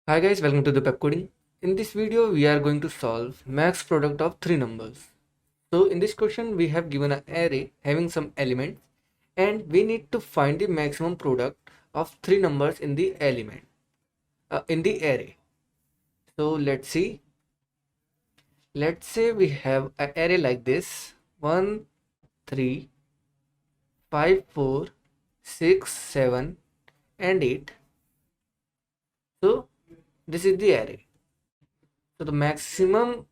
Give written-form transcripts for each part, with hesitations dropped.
Hi guys, welcome to the Pepcoding. In this video, we are going to solve max product of three numbers. So in this question, we have given an array having some elements and we need to find the maximum product of three numbers in the in the array. So let's see. Let's say we have an array like this: 1, 3, 5, 4, 6, 7, and 8. So this is the array. So the maximum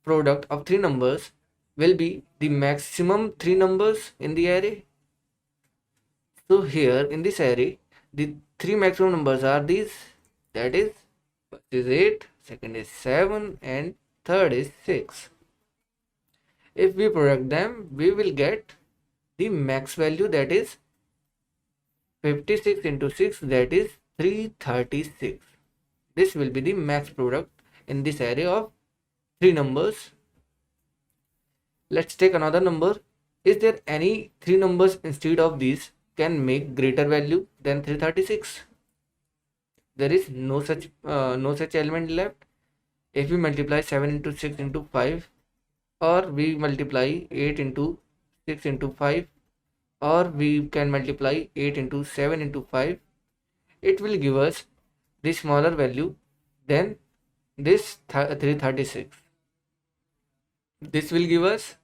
product of three numbers will be the maximum three numbers in the array. So here in this array, the three maximum numbers are these. That is, first is 8, second is 7, and third is 6. If we product them, we will get the max value, that is 56 into 6, that is 336. This will be the max product in this array of three numbers. Let's take another number. Is there any three numbers instead of these can make greater value than 336? There is no such element left. If we multiply 7 into 6 into 5, or we multiply 8 into 6 into 5, or we can multiply 8 into 7 into 5, it will give us the smaller value than this 336. This will give us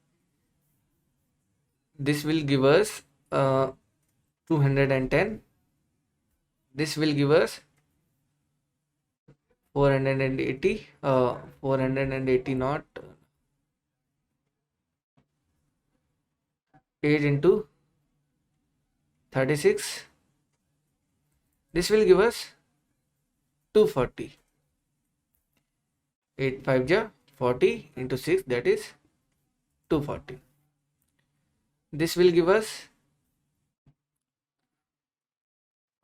uh, 210. This will give us 480, 480 not 8 into 36. This will give us 240. 8 5 ja 40 into 6, that is 240. This will give us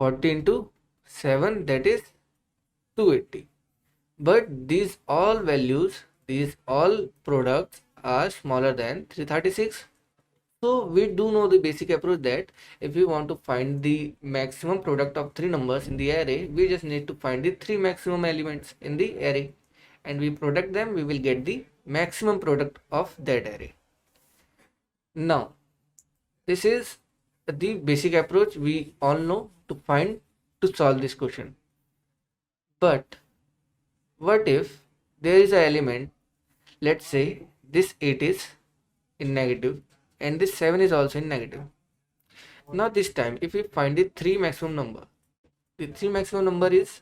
40 into 7, that is 280. But these all products are smaller than 336. So we do know the basic approach that if we want to find the maximum product of three numbers in the array, we just need to find the three maximum elements in the array and we product them, we will get the maximum product of that array. Now, this is the basic approach we all know to solve this question. But what if there is an element, let's say this 8 is in negative and this 7 is also in negative. Now this time if we find the three maximum number, the three maximum number is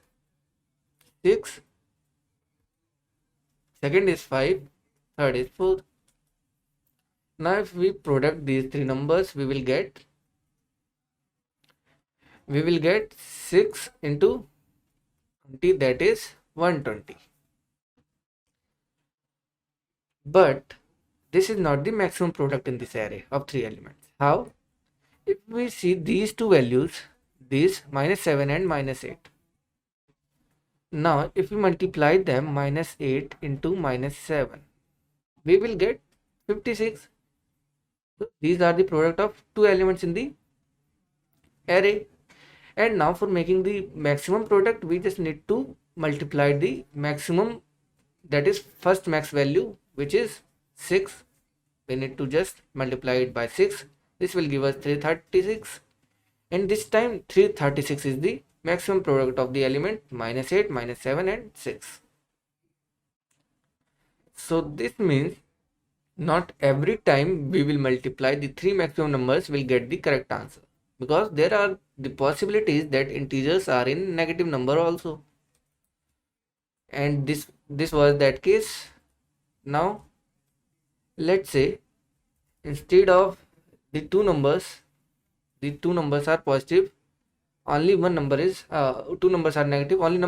6, second is 5, third is 4. Now if we product these three numbers, we will get 6 into 20, that is 120. But this is not the maximum product in this array of three elements. How? If we see these two values, these -7 and -8. Now if we multiply them, -8 into -7, we will get 56. So these are the product of two elements in the array. And now for making the maximum product, we just need to multiply the maximum, that is first max value, which is 6. We need to just multiply it by 6. This will give us 336. And this time 336 is the maximum product of the element -8, -7 and 6. So this means not every time we will multiply the three maximum numbers will get the correct answer, because there are the possibilities that integers are in negative number also, and this was that case. Now let's say instead of the two numbers are positive, only one number is two numbers are negative, only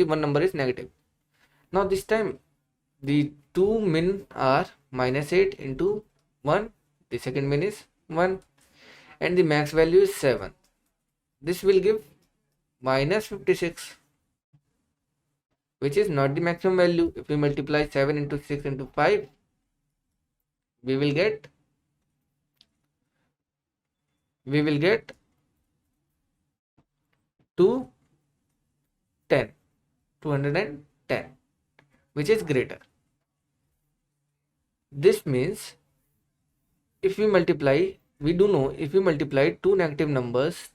one number is negative. Now this time the two min are -8 into 1, the second min is 1, and the max value is 7. This will give -56, which is not the maximum value. If we multiply 7 into 6 into 5, we will get 210. 210, which is greater. This means if we multiply, we do know if we multiply two negative numbers,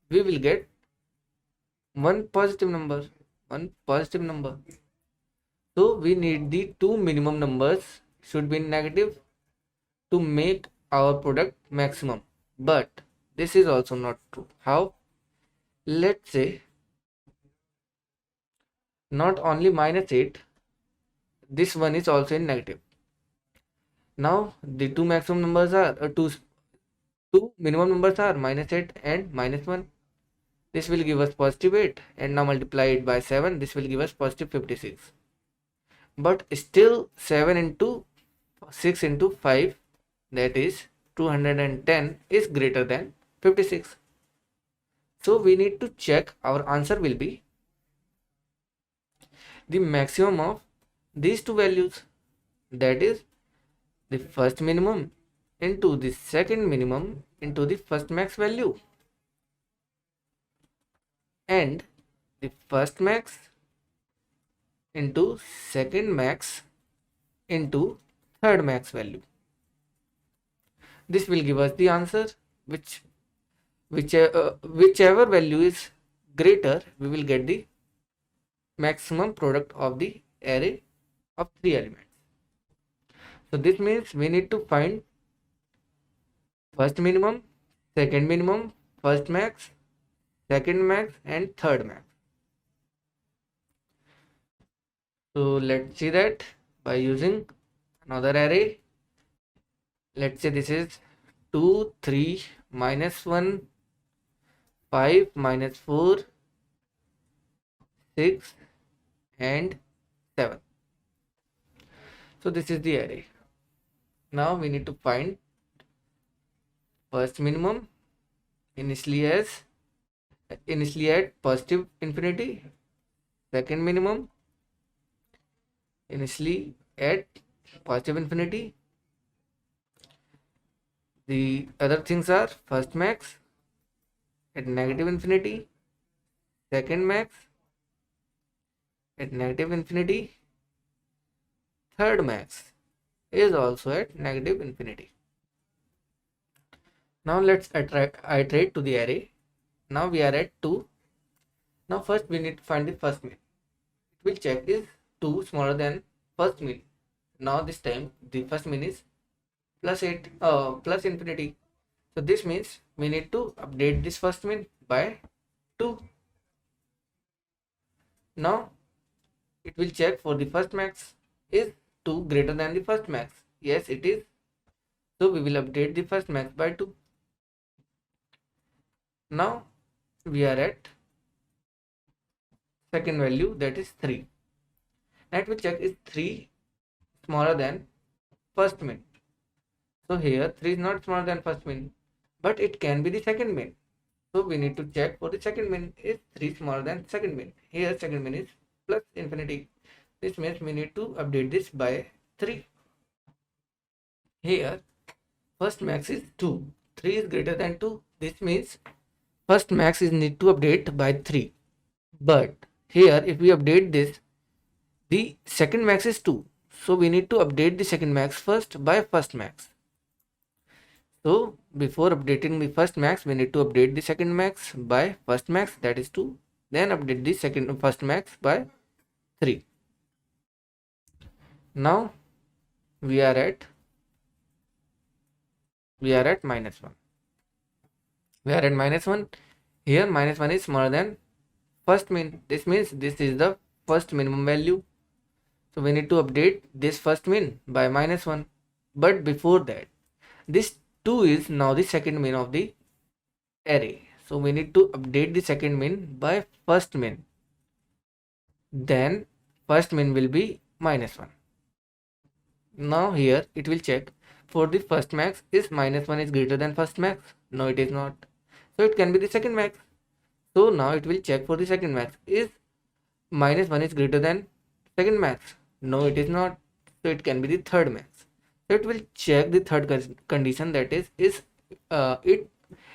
we will get one positive number, So we need the two minimum numbers should be negative to make our product maximum. But this is also not true. How? Let's say not only -8, this one is also in negative. Now the two maximum numbers are two minimum numbers are -8 and -1. This will give us +8, and now multiply it by 7. This will give us +56. But still 7 into 6 into 5, that is 210, is greater than 56. So we need to check. Our answer will be the maximum of these two values, that is the first minimum into the second minimum into the first max value, and the first max into second max into third max value. This will give us the answer. Whichever value is greater, we will get the maximum product of the array of 3 elements. So this means we need to find first minimum, second minimum, first max, second max, and third max. So let's see that by using another array. Let's say this is 2, 3, -1, 5, -4, 6, and 7. So this is the array. Now we need to find first minimum initially at positive infinity, second minimum initially at positive infinity. The other things are first max at negative infinity, second max at negative infinity, third max is also at negative infinity. Now let's iterate to the array. Now we are at 2. Now first we need to find the first min. It will check is 2 smaller than first min. Now this time the first min is +8 plus infinity. So this means we need to update this first min by 2. Now it will check for the first max. Is 2 greater than the first max? Yes, it is. So we will update the first max by 2. Now we are at second value, that is 3. Now it will check is 3 smaller than first min. So here 3 is not smaller than first min, but it can be the second min. So we need to check for the second min. Is 3 smaller than second min? Here second min is plus infinity. This means we need to update this by 3. Here first max is 2. 3 is greater than 2. This means first max is need to update by 3. But here if we update this, the second max is 2. So we need to update the second max first by first max. So before updating the first max, we need to update the second max by first max, that is 2. Then update the first max by 3. Now we are at -1. We are at -1. Here -1 is smaller than first min. This means this is the first minimum value. So we need to update this first min by -1. But before that, this 2 is now the second min of the array. So we need to update the second min by first min. Then first min will be -1. Now here it will check for the first max, is -1 is greater than first max? No, it is not. So it can be the second max. So now it will check for the second max, is -1 is greater than second max? No, it is not. So it can be the third max. So it will check the third condition, that is it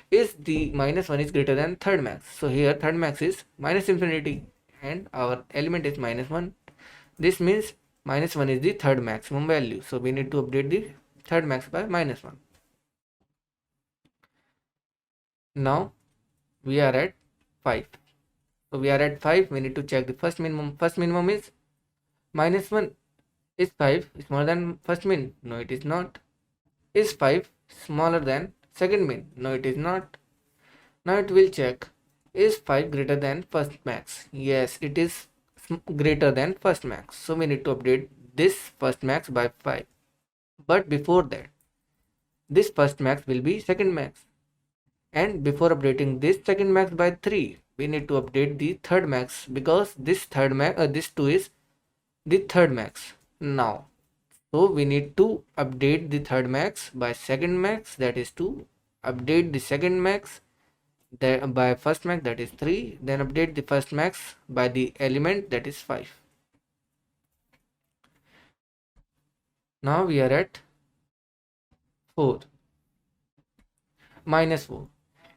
is the -1 is greater than third max. So here third max is minus infinity. and our element is -1. This means -1 is the third maximum value. So we need to update the third max by -1. Now we are at 5. So we are at 5. We need to check the first minimum. First minimum is -1. Is 5 smaller than first min? No, it is not. Is 5 smaller than second min? No, it is not. Now it will check, is 5 greater than first max? Yes, it is greater than first max. So we need to update this first max by 5. But before that, this first max will be second max. And before updating this second max by 3, we need to update the third max, because this third max, this 2 is the third max now. So we need to update the third max by second max, that is 2. Update the second max by first max, that is 3. Then update the first max by the element, that is 5. Now we are at 4. -4.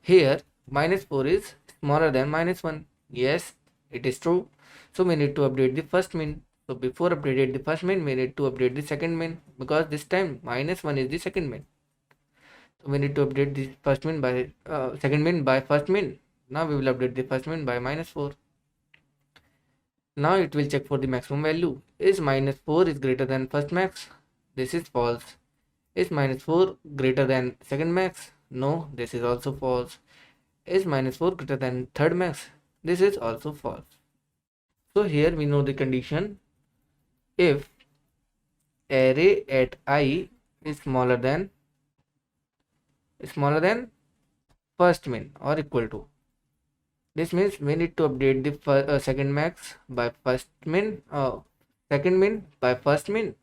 Here -4 is smaller than -1. Yes, it is true. So we need to update the first min. So before updating the first min, we need to update the second min, because this time -1 is the second min. So we need to update the first min by second min by first min. Now we will update the first min by -4. Now it will check for the maximum value. Is -4 is greater than first max? This is false. Is -4 greater than second max? No, this is also false. Is -4 greater than third max? This is also false. So here we know the condition. If array at I is smaller than first min or equal to, this means we need to update the second max by first min, second min by first min,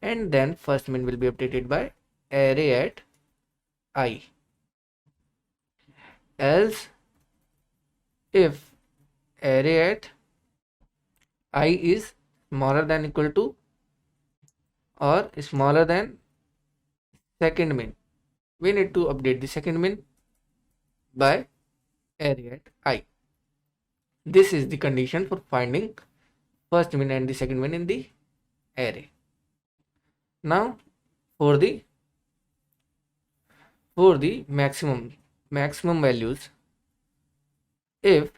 and then first min will be updated by array at I. Else, if array at I is smaller than equal to or smaller than second min, we need to update the second min by array at I. This is the condition for finding first min and the second min in the array. Now for the maximum values, if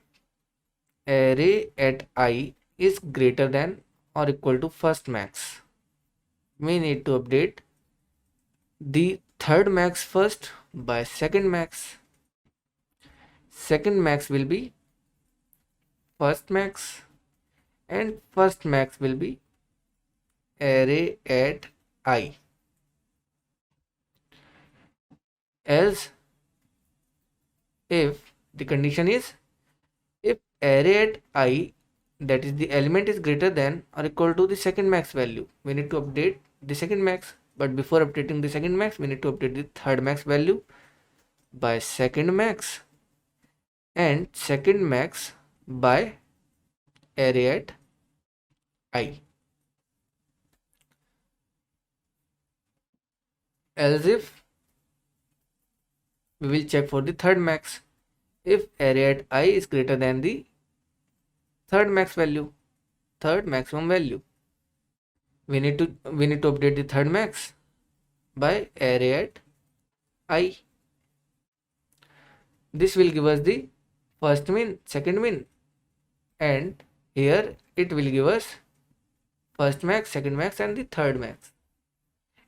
array at I is greater than or equal to first max, we need to update the third max first by second max. Second max will be first max, and first max will be array at I. Else, if the condition is, if array at I, that is the element, is greater than or equal to the second max value, we need to update the second max. But before updating the second max, we need to update the third max value by second max, and second max by array at I. Else, if we will check for the third max. If array at I is greater than the third max value, third maximum value, we need to update the third max by array at I. This will give us the first min, second min, and here it will give us first max, second max, and the third max.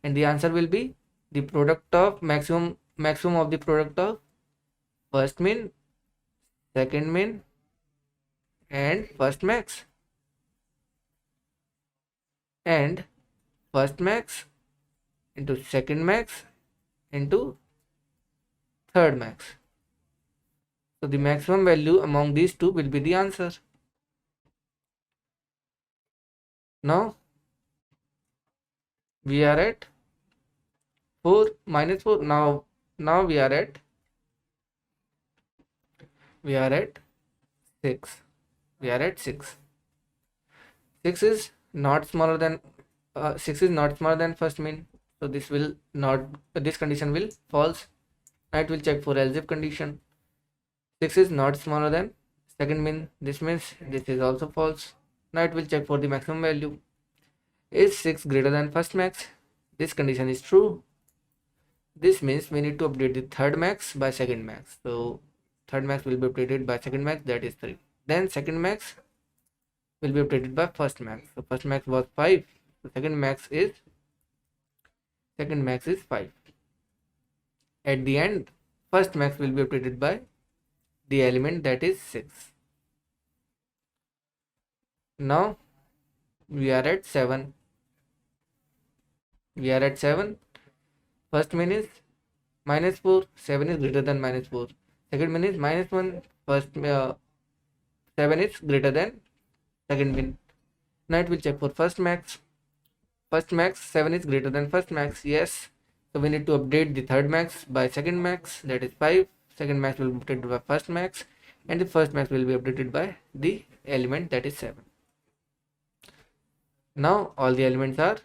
And the answer will be the product of maximum of the product of first min, second min, and first max, and first max into second max into third max. So the maximum value among these two will be the answer. Now we are at 4 minus 4. Now we are at 6. We are at 6. 6 is not smaller than 6 is not smaller than first min. So this condition will false. Now it will check for else if condition. 6 is not smaller than second min. This means this is also false. Now it will check for the maximum value. Is 6 greater than first max? This condition is true. This means we need to update the third max by second max. So third max will be updated by second max, that is 3. Then second max will be updated by first max. So first max was 5. So second max is 5. At the end, first max will be updated by the element, that is 6. Now we are at 7. First min is -4. 7 is greater than -4. Second min is -1. First 7 is greater than second min. Now it will check for first max. 7 is greater than first max. Yes. So we need to update the third max by second max, that is 5. Second max will be updated by first max, and the first max will be updated by the element, that is 7. Now all the elements are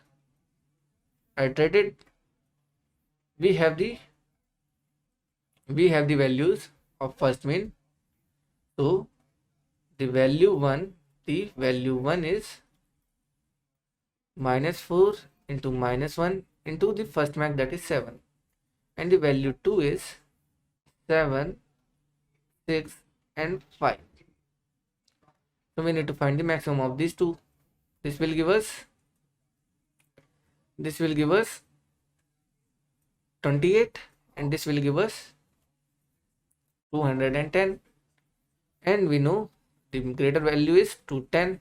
iterated. We have the values of first min. So the value 1 is -4 into -1 into the first max, that is 7, and the value 2 is 7, 6 and 5. So we need to find the maximum of these two. This will give us 28, and this will give us 210, and we know the greater value is 210,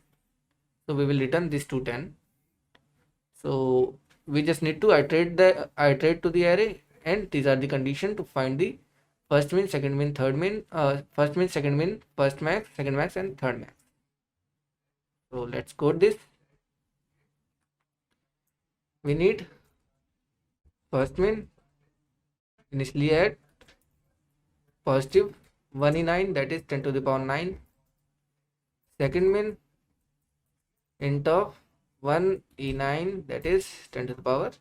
so we will return this 210. So we just need to iterate to the array, and these are the conditions to find the first min, second min, third min, first min, second min, first max, second max and third max. So let's code this. We need first min initially at positive 1e9, that is 10 to the power 9. Second min int of 1e9, that is 10 to the power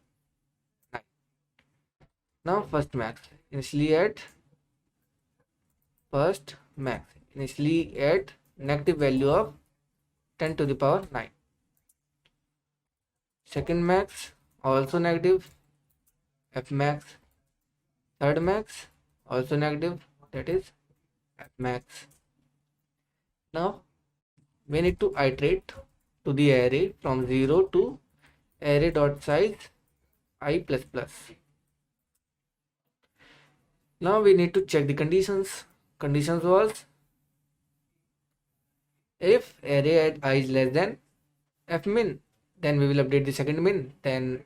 9. Now first max initially at negative value of 10 to the power 9. Second max also negative, f max. Third max also negative, that is f max. Now we need to iterate to the array from 0 to array dot size I plus plus. Now we need to check the conditions. Conditions was, if array at I is less than f min, then we will update the second min, then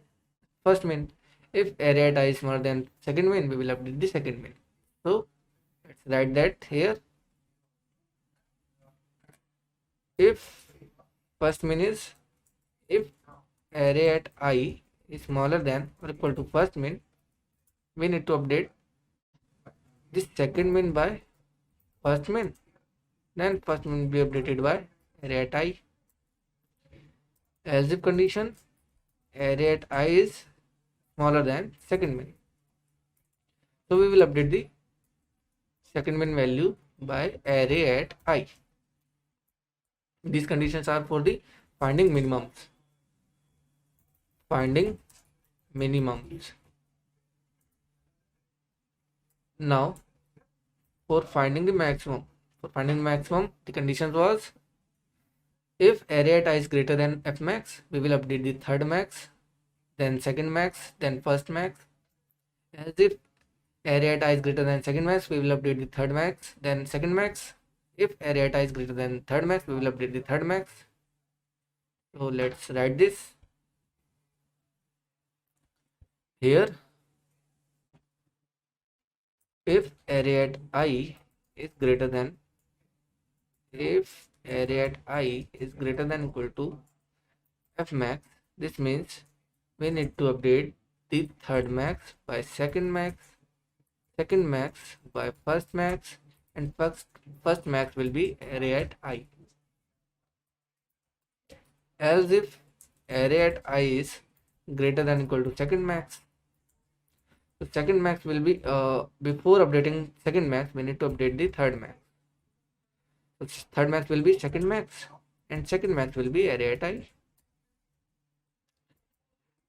first min. If array at I is smaller than second min, we will update the second min. So let's write that here. If first min is, if array at I is smaller than or equal to first min, we need to update this second min by first min, then first min will be updated by array at I. Else if condition, array at I is smaller than second min, so we will update the second min value by array at I. These conditions are for the finding minimums. Now for finding the maximum, the conditions was, if array at I is greater than f max, we will update the third max, then second max, then first max. As if array at I is greater than second max, we will update the third max, then second max. If array at I is greater than third max, we will update the third max. So let's write this here. If array at I is greater than equal to f max, this means we need to update the third max by second max by first max, and first max will be array at I. Else if array at I is greater than equal to second max, so second max will be, before updating second max, we need to update the third max. So third max will be second max, and second max will be array at I.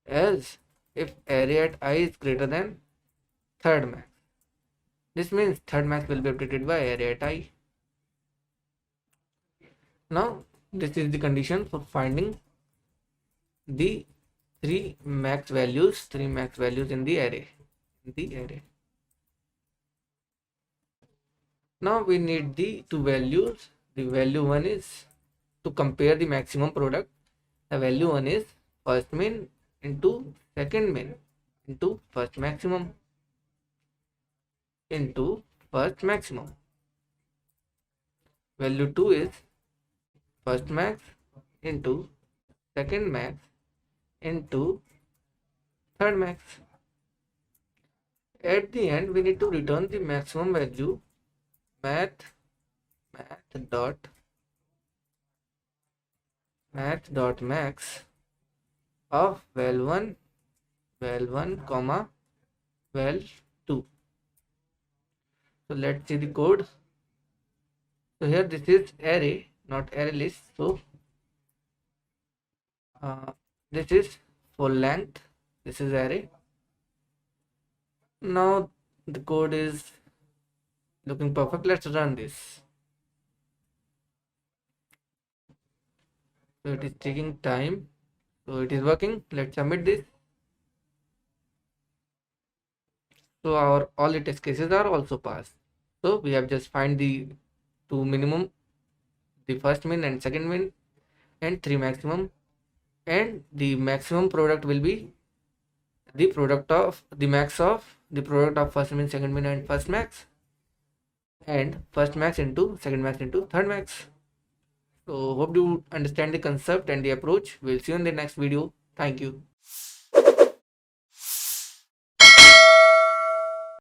Else, if array at I is greater than third max, this means third max will be updated by array at I. Now, this is the condition for finding the three max values in the array. Now we need the two values. The value one is to compare the maximum product. The value one is first min into second min into first maximum into first maximum. Value 2 is first max into second max into third max. At the end, we need to return the maximum value math dot max of val1 comma val2. So let's see the code. So here this is array, not array list. So this is full length, this is array. Now the code is looking perfect. Let's run this. So it is taking time. So it is working. Let's submit this. So our all the test cases are also passed. So we have just find the two minimum, the first min and second min, and three maximum, and the maximum product will be the product of the max of the product of first min, second min, and first max, and first max into second max into third max. So hope you understand the concept and the approach. We'll see you in the next video. Thank you.